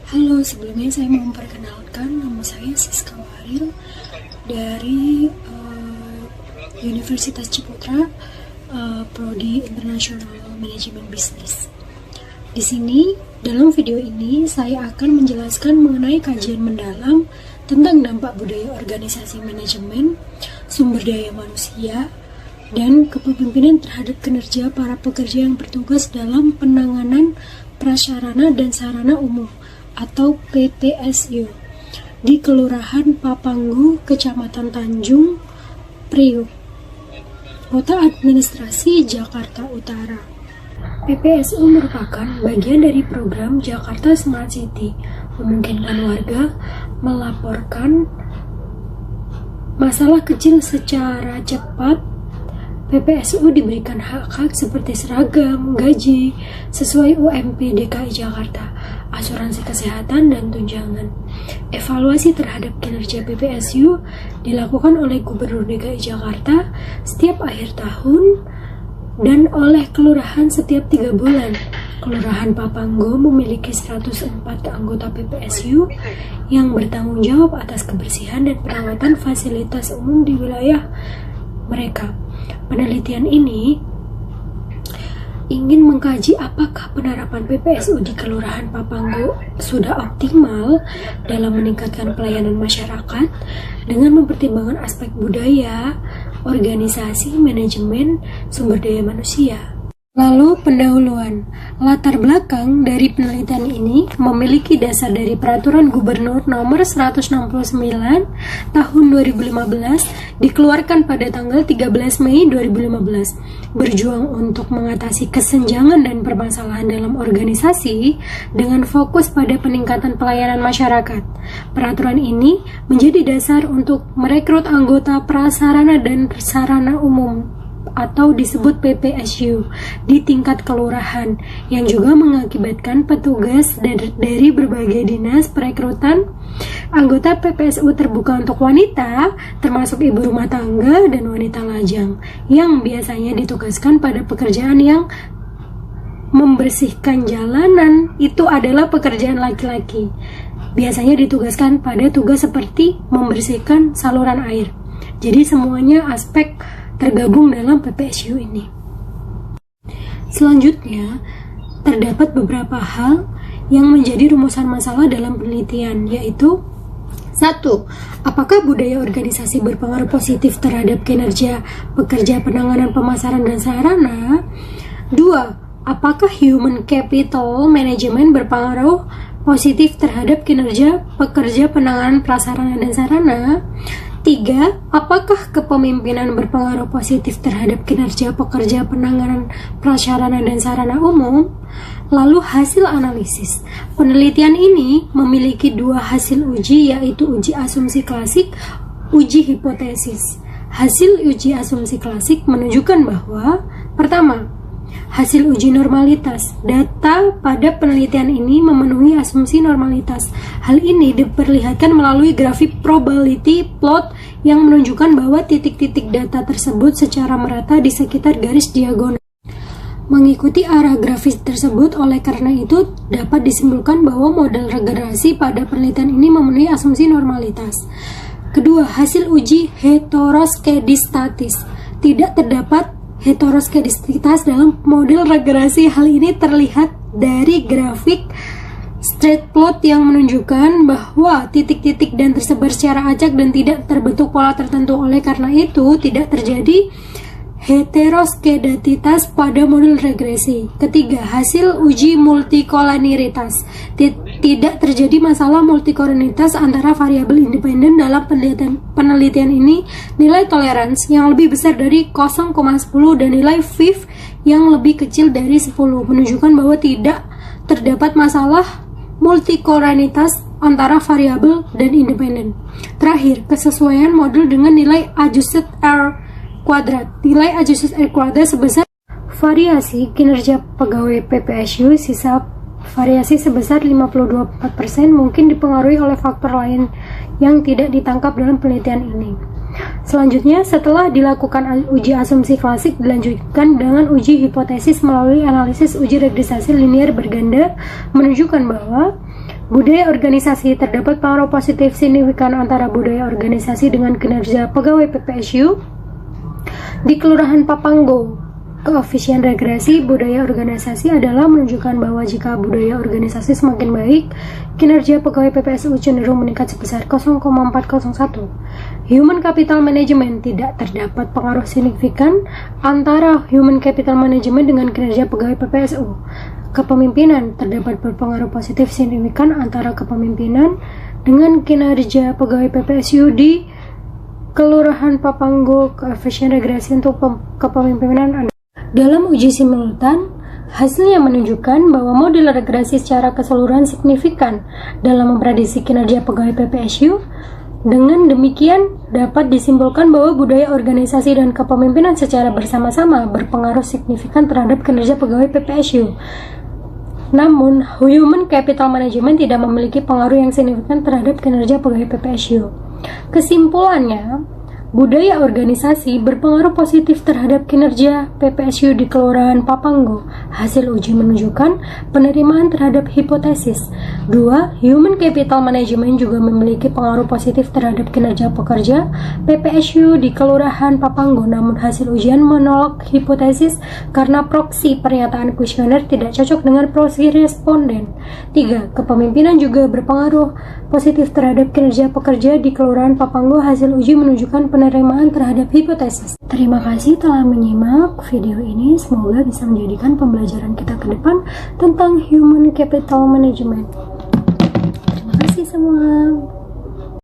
Halo, sebelumnya saya mau memperkenalkan nama saya Siska Waril dari Universitas Ciputra, Prodi International Manajemen Bisnis. Di sini, dalam video ini saya akan menjelaskan mengenai kajian mendalam tentang dampak budaya organisasi manajemen, sumber daya manusia, dan kepemimpinan terhadap kinerja para pekerja yang bertugas dalam penanganan prasarana dan sarana umum atau PPSU di Kelurahan Papanggu, Kecamatan Tanjung Priuk, Kota Administrasi Jakarta Utara. PPSU merupakan bagian dari program Jakarta Smart City, memungkinkan warga melaporkan masalah kecil secara cepat. PPSU diberikan hak-hak seperti seragam, gaji, sesuai UMP DKI Jakarta, asuransi kesehatan, dan tunjangan. Evaluasi terhadap kinerja PPSU dilakukan oleh Gubernur DKI Jakarta setiap akhir tahun dan oleh kelurahan setiap 3 bulan. Kelurahan Papanggo memiliki 104 anggota PPSU yang bertanggung jawab atas kebersihan dan perawatan fasilitas umum di wilayah mereka. Penelitian ini ingin mengkaji apakah penerapan PPSU di Kelurahan Papanggo sudah optimal dalam meningkatkan pelayanan masyarakat dengan mempertimbangkan aspek budaya, organisasi, manajemen, sumber daya manusia. Lalu pendahuluan. Latar belakang dari penelitian ini memiliki dasar dari Peraturan Gubernur Nomor 169 Tahun 2015 dikeluarkan pada tanggal 13 Mei 2015. Berjuang untuk mengatasi kesenjangan dan permasalahan dalam organisasi dengan fokus pada peningkatan pelayanan masyarakat. Peraturan ini menjadi dasar untuk merekrut anggota prasarana dan sarana umum atau disebut PPSU di tingkat kelurahan, yang juga mengakibatkan petugas dari berbagai dinas perekrutan anggota PPSU terbuka untuk wanita, termasuk ibu rumah tangga dan wanita lajang, yang biasanya ditugaskan pada pekerjaan yang membersihkan jalanan. Itu adalah pekerjaan laki-laki. Biasanya ditugaskan pada tugas seperti membersihkan saluran air. Jadi semuanya aspek tergabung dalam PPSU ini. Selanjutnya, terdapat beberapa hal yang menjadi rumusan masalah dalam penelitian, yaitu 1. Apakah budaya organisasi berpengaruh positif terhadap kinerja pekerja penanganan pemasaran dan sarana? 2. Apakah human capital management berpengaruh positif terhadap kinerja pekerja penanganan prasarana dan sarana? 3. Apakah kepemimpinan berpengaruh positif terhadap kinerja pekerja penanganan prasarana dan sarana umum? Lalu hasil analisis. Penelitian ini memiliki 2 hasil uji, yaitu uji asumsi klasik, uji hipotesis. Hasil uji asumsi klasik menunjukkan bahwa pertama, hasil uji normalitas. Data pada penelitian ini memenuhi asumsi normalitas. Hal ini diperlihatkan melalui grafik probability plot yang menunjukkan bahwa titik-titik data tersebut secara merata di sekitar garis diagonal. Mengikuti arah grafis tersebut, oleh karena itu dapat disimpulkan bahwa model regresi pada penelitian ini memenuhi asumsi normalitas. Kedua, hasil uji heteroskedestatis. Tidak terdapat heteroskedestitas dalam model regresi. Hal ini terlihat dari grafik straight plot yang menunjukkan bahwa titik-titik dan tersebar secara acak dan tidak terbentuk pola tertentu. Oleh karena itu, tidak terjadi heteroskedatitas pada model regresi. Ketiga, hasil uji multikolinitas. Tidak terjadi masalah multikolinitas antara variabel independen dalam penelitian ini. Nilai toleransi yang lebih besar dari 0,10 dan nilai FIF yang lebih kecil dari 10 menunjukkan bahwa tidak terdapat masalah multikolinitas antara variabel dan independen. Terakhir, kesesuaian model dengan nilai adjusted R kuadrat. Nilai adjusted R kuadrat sebesar variasi kinerja pegawai PPSU, sisa variasi sebesar 52% mungkin dipengaruhi oleh faktor lain yang tidak ditangkap dalam penelitian ini. Selanjutnya, setelah dilakukan uji asumsi klasik, dilanjutkan dengan uji hipotesis melalui analisis uji regresasi linear berganda menunjukkan bahwa Budaya organisasi. Terdapat pengaruh positif signifikan antara budaya organisasi dengan kinerja pegawai PPSU. Di Kelurahan Papanggo, koefisien regresi budaya organisasi adalah menunjukkan bahwa jika budaya organisasi semakin baik, kinerja pegawai PPSU cenderung meningkat sebesar 0,401. Human Capital Management. Tidak terdapat pengaruh signifikan antara Human Capital Management dengan kinerja pegawai PPSU. Kepemimpinan. Terdapat berpengaruh positif signifikan antara kepemimpinan dengan kinerja pegawai PPSU di Kelurahan Papanggo. Koefisien regresi untuk kepemimpinan. Dalam uji simultan, hasilnya menunjukkan bahwa model regresi secara keseluruhan signifikan dalam memprediksi kinerja pegawai PPSU. Dengan demikian, dapat disimpulkan bahwa budaya organisasi dan kepemimpinan secara bersama-sama berpengaruh signifikan terhadap kinerja pegawai PPSU. Namun, Human Capital Management tidak memiliki pengaruh yang signifikan terhadap kinerja pegawai PPSU. Kesimpulannya, budaya organisasi berpengaruh positif terhadap kinerja PPSU di Kelurahan Papanggo. Hasil uji menunjukkan penerimaan terhadap hipotesis. 2. Human Capital Management juga memiliki pengaruh positif terhadap kinerja pekerja PPSU di Kelurahan Papanggo. Namun hasil ujian menolak hipotesis karena proksi pernyataan kuesioner tidak cocok dengan proksi responden. 3. Kepemimpinan juga berpengaruh positif terhadap kinerja pekerja di Kelurahan Papanggo. Hasil uji menunjukkan penerimaan terhadap hipotesis. Terima kasih telah menyimak video ini. Semoga bisa menjadikan pembelajaran kita ke depan tentang Human Capital Management. Terima kasih semua.